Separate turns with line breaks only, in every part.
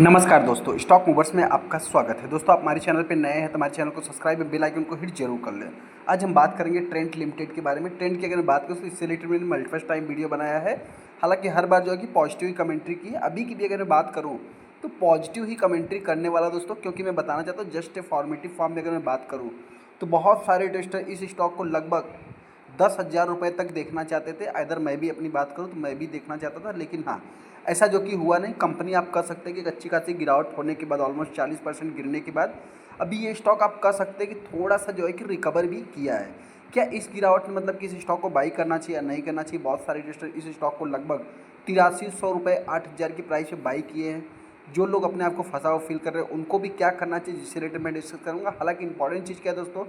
नमस्कार दोस्तों, stock movers में आपका स्वागत है। दोस्तों, आप हमारे चैनल पे नए हैं तो हमारे चैनल को सब्सक्राइब और बेल आइकन को हिट जरूर कर लें। आज हम बात करेंगे ट्रेंट लिमिटेड के बारे में। ट्रेंट की अगर मैं बात करूँ तो इससे रिलेटेड मैंने मल्टीपल टाइम वीडियो बनाया है। हालांकि हर बार जो है कि पॉजिटिव ही कमेंट्री की है। अभी की भी अगर मैं बात करूँ तो पॉजिटिव ही कमेंट्री करने वाला दोस्तों, क्योंकि मैं बताना चाहता हूँ जस्ट ए फॉर्मेटिव फॉर्म में अगर मैं बात करूँ तो बहुत सारे इन्वेस्टर इस स्टॉक को लगभग 10,000 रुपये तक देखना चाहते थे। इधर मैं भी अपनी बात करूँ तो मैं भी देखना चाहता था, लेकिन हाँ, ऐसा जो कि हुआ नहीं। कंपनी आप कह सकते हैं कि एक अच्छी खासी गिरावट होने के बाद, ऑलमोस्ट 40% गिरने के बाद अभी ये स्टॉक आप कह सकते हैं कि थोड़ा सा जो है कि रिकवर भी किया है। क्या इस गिरावट में मतलब कि इस स्टॉक को बाई करना चाहिए या नहीं करना चाहिए? बहुत सारे इन्वेस्टर इस स्टॉक को लगभग 8300 रुपये 8,000 की प्राइस में बाई किए हैं। जो लोग अपने आप को फंसा हुआ फील कर रहे हैं उनको भी क्या करना चाहिए, जिससे रिलेटेड मैं डिस्कस करूँगा। हालांकि इंपॉर्टेंट चीज़ क्या है दोस्तों,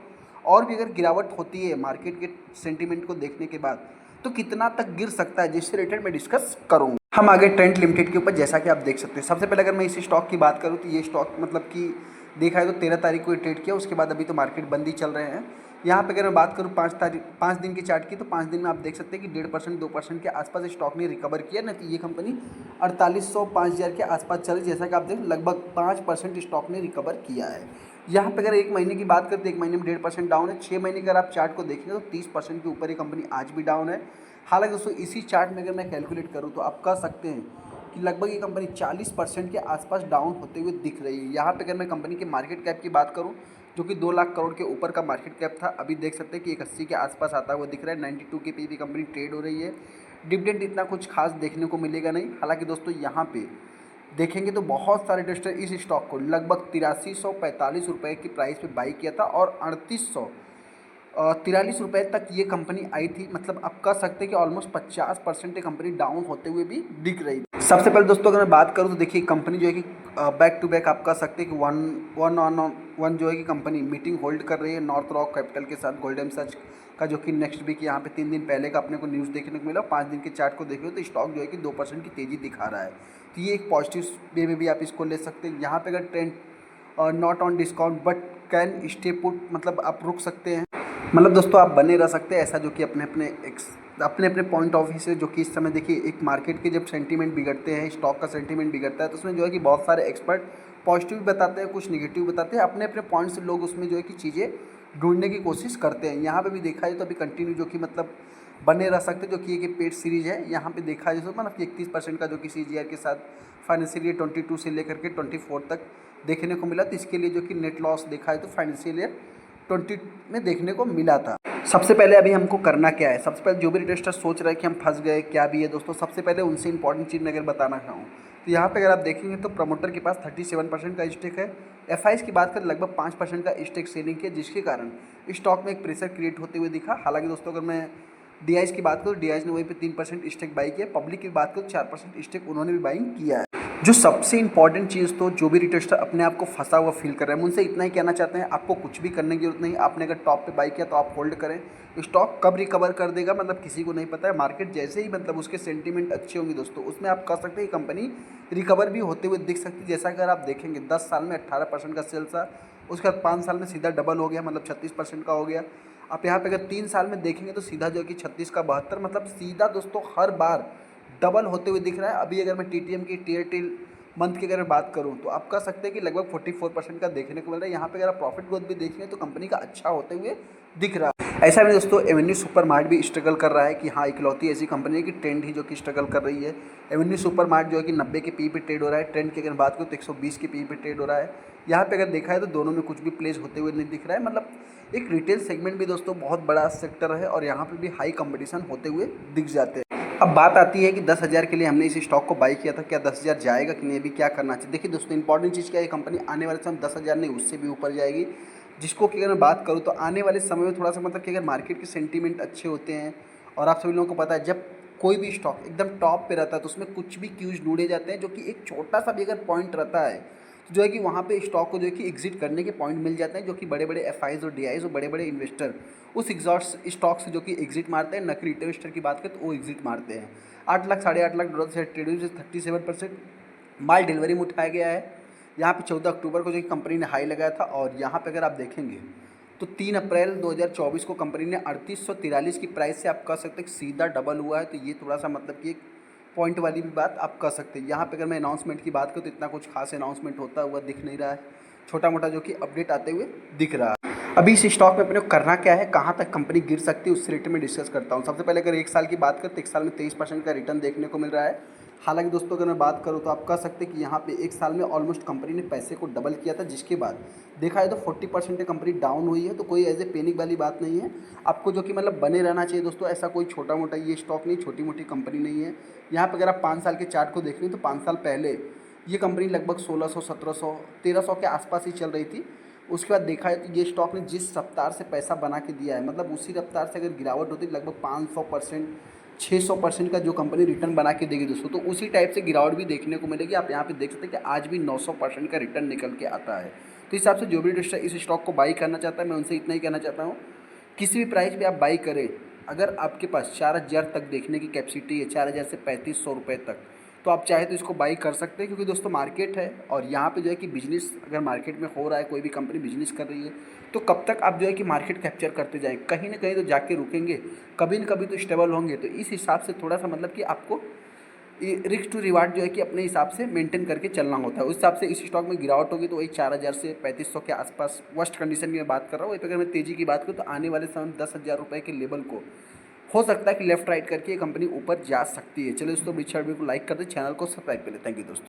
और भी अगर गिरावट होती है मार्केट के सेंटीमेंट को देखने के बाद तो कितना तक गिर सकता है, जिससे रिलेटेड मैं डिस्कस करूँगा। हम आगे ट्रेंट लिमिटेड के ऊपर, जैसा कि आप देख सकते हैं। सबसे पहले अगर मैं इस स्टॉक की बात करूँ तो ये स्टॉक मतलब कि देखा है तो 13 तारीख को ट्रेड किया। उसके बाद अभी तो मार्केट बंद ही चल रहे हैं। यहाँ पे अगर मैं बात करूँ 5 दिन के चार्ट की, तो 5 दिन में आप देख सकते हैं कि 1.5% 2% के आसपास स्टॉक ने रिकवर किया। नहीं तो ये कंपनी 4800 5000 के आसपास चली। जैसा कि आप देख लगभग 5% स्टॉक ने रिकवर किया है। यहाँ पे अगर एक महीने की बात करते हैं, एक महीने में 1.5% डाउन है। 6 महीने अगर आप चार्ट को देखेंगे तो 30% के ऊपर ये कंपनी आज भी डाउन है। हालांकि दोस्तों इसी चार्ट में अगर मैं कैलकुलेट करूँ तो आप कह सकते हैं कि लगभग ये कंपनी 40% के आसपास डाउन होते हुए दिख रही है। यहाँ पे अगर मैं कंपनी के मार्केट कैप की बात करूँ, जो कि 2 लाख करोड़ के ऊपर का मार्केट कैप था, अभी देख सकते हैं कि 180 के आसपास आता हुआ दिख रहा है। 92 के पी कंपनी ट्रेड हो रही है। डिविडेंड इतना कुछ खास देखने को मिलेगा नहीं। हालांकि दोस्तों यहाँ पे देखेंगे तो बहुत सारे इन्वेस्टर इस स्टॉक को लगभग 8345 रुपये की प्राइस पे बाई किया था और 3843 रुपये तक ये कंपनी आई थी। मतलब आप कह सकते हैं कि ऑलमोस्ट 50% ये कंपनी डाउन होते हुए भी दिख रही है। सबसे पहले दोस्तों अगर मैं बात करूँ तो देखिए कंपनी जो है कि बैक टू बैक आप कह सकते हैं कि वन ऑन वन जो है कि कंपनी मीटिंग होल्ड कर रही है नॉर्थ रॉक कैपिटल के साथ, गोल्डन सर्च का, जो कि नेक्स्ट वीक यहाँ पे 3 दिन पहले का अपने को न्यूज़ देखने को मिला। 5 दिन के चार्ट को देखिए तो स्टॉक जो है कि 2% की तेज़ी दिखा रहा है। तो ये एक पॉजिटिव वे में भी आप इसको ले सकते हैं। यहाँ पे अगर trend not on discount but can stay put, मतलब आप रुक सकते हैं। मतलब दोस्तों आप बने रह सकते हैं ऐसा, जो कि अपने अपने पॉइंट ऑफ व्यू से, जो कि इस समय देखिए एक मार्केट के जब सेंटीमेंट बिगड़ते हैं, स्टॉक का सेंटीमेंट बिगड़ता है, तो उसमें जो है कि बहुत सारे एक्सपर्ट पॉजिटिव बताते हैं, कुछ निगेटिव बताते हैं। अपने अपने पॉइंट से लोग उसमें जो है कि चीज़ें ढूंढने की कोशिश करते हैं। यहाँ पे भी देखा जाए तो अभी कंटिन्यू जो कि मतलब बने रह सकते हैं, जो कि एक पेड सीरीज है। यहाँ पे देखा जाए तो मतलब कि 31% का जो कि CAGR के साथ फाइनेंशियल ईयर 22 से लेकर के 24 तक देखने को मिला। तो इसके लिए जो कि नेट लॉस देखा है तो फाइनेंशियल ईयर 20 में देखने को मिला था। सबसे पहले अभी हमको करना क्या है, सबसे पहले जो भी इन्वेस्टर सोच रहे हैं कि हम फंस गए क्या भी है दोस्तों, सबसे पहले उनसे इंपॉर्टेंट चीज़ मैं अगर बताना चाहूँ तो यहाँ पे अगर आप देखेंगे तो प्रमोटर के पास 37% का स्टेक है। FIs की बात करें लगभग 5% का स्टेक सेलिंग किया, जिसके कारण स्टॉक में एक प्रेशर क्रिएट होते हुए दिखा। हालांकि दोस्तों अगर मैं DIs की बात करूँ, DIs ने वहीं पे 3% स्टेक बाई किया। पब्लिक की बात करूँ 4% स्टेक उन्होंने भी बाइंग किया है। जो सबसे इंपॉर्टेंट चीज़, तो जो भी रिटेस्टर अपने आप को फंसा हुआ फील कर रहे हैं, उनसे इतना ही कहना चाहते हैं, आपको कुछ भी करने की जरूरत नहीं। आपने अगर टॉप पे बाई किया तो आप होल्ड करें। स्टॉक कब रिकवर कर देगा मतलब किसी को नहीं पता है। मार्केट जैसे ही मतलब उसके सेंटीमेंट अच्छे होंगे दोस्तों, उसमें आप कह सकते हैं कंपनी रिकवर भी होते हुए दिख सकती है। जैसा अगर आप देखेंगे 10 साल में 18% का सेल्स था, उसके बाद 5 साल में सीधा डबल हो गया, मतलब 36% का हो गया। आप यहाँ पे अगर 3 साल में देखेंगे तो सीधा जो कि 36 का 72, मतलब सीधा दोस्तों हर बार डबल होते हुए दिख रहा है। अभी अगर मैं TTM की टिल मंथ की अगर बात करूं तो आप कह सकते हैं कि लगभग 44% का देखने को मिल रहा है। यहाँ पे अगर आप प्रॉफिट ग्रोथ भी देखेंगे तो कंपनी का अच्छा होते हुए दिख रहा है। ऐसा भी दोस्तों एवेन्यू सुपर मार्ट भी स्ट्रगल कर रहा है कि हाँ, इकलौती ऐसी कंपनी है कि ट्रेंड ही जो कि स्ट्रगल कर रही है। एवेन्यू सुपर मार्ट जो है कि 90 के पी पे ट्रेड हो रहा है। ट्रेंड की अगर बात करूँ तो 120 के पी पे ट्रेड हो रहा है। यहाँ पे अगर देखा है तो दोनों में कुछ भी प्लेस होते हुए नहीं दिख रहा है। मतलब एक रिटेल सेगमेंट भी दोस्तों बहुत बड़ा सेक्टर है और यहाँ पे भी हाई कंपटीशन होते हुए दिख जाते हैं। अब बात आती है कि 10,000 के लिए हमने इस स्टॉक को बाई किया था, क्या 10,000 जाएगा कि नहीं, अभी क्या करना चाहिए। देखिए दोस्तों इंपॉर्टेंट चीज़ क्या है, ये कंपनी आने वाले समय 10,000 नहीं उससे भी ऊपर जाएगी। जिसको कि अगर मैं बात करूँ तो आने वाले समय में थोड़ा सा मतलब कि अगर मार्केट के सेंटीमेंट अच्छे होते हैं, और आप सभी लोगों को पता है जब कोई भी स्टॉक एकदम टॉप पे रहता है तो उसमें कुछ भी क्यूज ढूंढे जाते हैं, जो कि एक छोटा सा भी अगर पॉइंट रहता है तो जो है कि वहाँ पे स्टॉक को जो है कि एग्जिट करने के पॉइंट मिल जाते हैं, जो कि बड़े बड़े FIs और DIs और बड़े बड़े इन्वेस्टर उस एग्जॉस्ट स्टॉक से जो कि एग्जिट मारते हैं। न कि रिटेल इन्वेस्टर की बात करें तो वो एग्जिट मारते हैं। 8 लाख $8.5 से ट्रेडिंग से 37% माल डिलीवरी में उठाया गया है। यहाँ पे 14 अक्टूबर को जो कि कंपनी ने हाई लगाया था, और यहाँ पे अगर आप देखेंगे तो 3 अप्रैल 2024 को कंपनी ने 3843 की प्राइस से आप कह सकते हैं कि सीधा डबल हुआ है। तो ये थोड़ा सा मतलब कि एक पॉइंट वाली भी बात आप कर सकते हैं। यहाँ पे अगर मैं अनाउंसमेंट की बात करूँ तो इतना कुछ खास अनाउंसमेंट होता हुआ दिख नहीं रहा है, छोटा मोटा जो कि अपडेट आते हुए दिख रहा है। अभी इस स्टॉक में अपने को करना क्या है, कहाँ तक कंपनी गिर सकती है, उस रिलेटेड में डिस्कस करता हूँ। सबसे पहले अगर 1 साल की बात करें तो 1 साल में 23% का रिटर्न देखने को मिल रहा है। हालांकि दोस्तों अगर मैं बात करूँ तो आप कह सकते हैं कि यहाँ पे 1 साल में ऑलमोस्ट कंपनी ने पैसे को डबल किया था, जिसके बाद देखा है तो 40% कंपनी डाउन हुई है। तो कोई एज ए पैनिक वाली बात नहीं है, आपको जो कि मतलब बने रहना चाहिए दोस्तों। ऐसा कोई छोटा मोटा ये स्टॉक नहीं, छोटी मोटी कंपनी नहीं है। यहाँ पर अगर आप 5 साल के चार्ट को देख लें तो 5 साल पहले ये कंपनी लगभग 1600, 1700, 1300 के आसपास ही चल रही थी। उसके बाद देखा है तो ये स्टॉक ने जिस रफ्तार से पैसा बना के दिया है, मतलब उसी रफ्तार से अगर गिरावट होती लगभग 500%, 600% का जो कंपनी रिटर्न बना के देगी दोस्तों, तो उसी टाइप से गिरावट भी देखने को मिलेगी। आप यहाँ पे देख सकते हैं कि आज भी 900% का रिटर्न निकल के आता है। तो इस हिसाब से जो भी इस स्टॉक को बाई करना चाहता है, मैं उनसे इतना ही कहना चाहता हूँ, किसी भी प्राइस पे आप बाई करें, अगर आपके पास 4000 तक देखने की कैपेसिटी है, 4000 से 3500 रुपये तक, तो आप चाहे तो इसको बाई कर सकते हैं। क्योंकि दोस्तों मार्केट है और यहाँ पे जो है कि बिजनेस अगर मार्केट में हो रहा है, कोई भी कंपनी बिजनेस कर रही है, तो कब तक आप जो है कि मार्केट कैप्चर करते जाएं, कहीं ना कहीं तो जाके रुकेंगे, कभी न कभी तो स्टेबल होंगे। तो इस हिसाब से थोड़ा सा मतलब कि आपको रिस्क टू रिवार्ड जो है कि अपने हिसाब से मेंटेन करके चलना होता है। उस हिसाब से इस स्टॉक में गिरावट होगी तो वही 4000 से 3500 के आसपास वर्स्ट कंडीशन की मैं बात कर रहा हूँ। वहीं पर अगर मैं तेज़ी की बात करूँ तो आने वाले समय में 10,000 रुपये के लेवल को हो सकता है कि लेफ्ट राइट करके ये कंपनी ऊपर जा सकती है। चलिए दोस्तों, वीडियो को लाइक कर दें, चैनल को सब्सक्राइब कर लें। थैंक यू दोस्तों।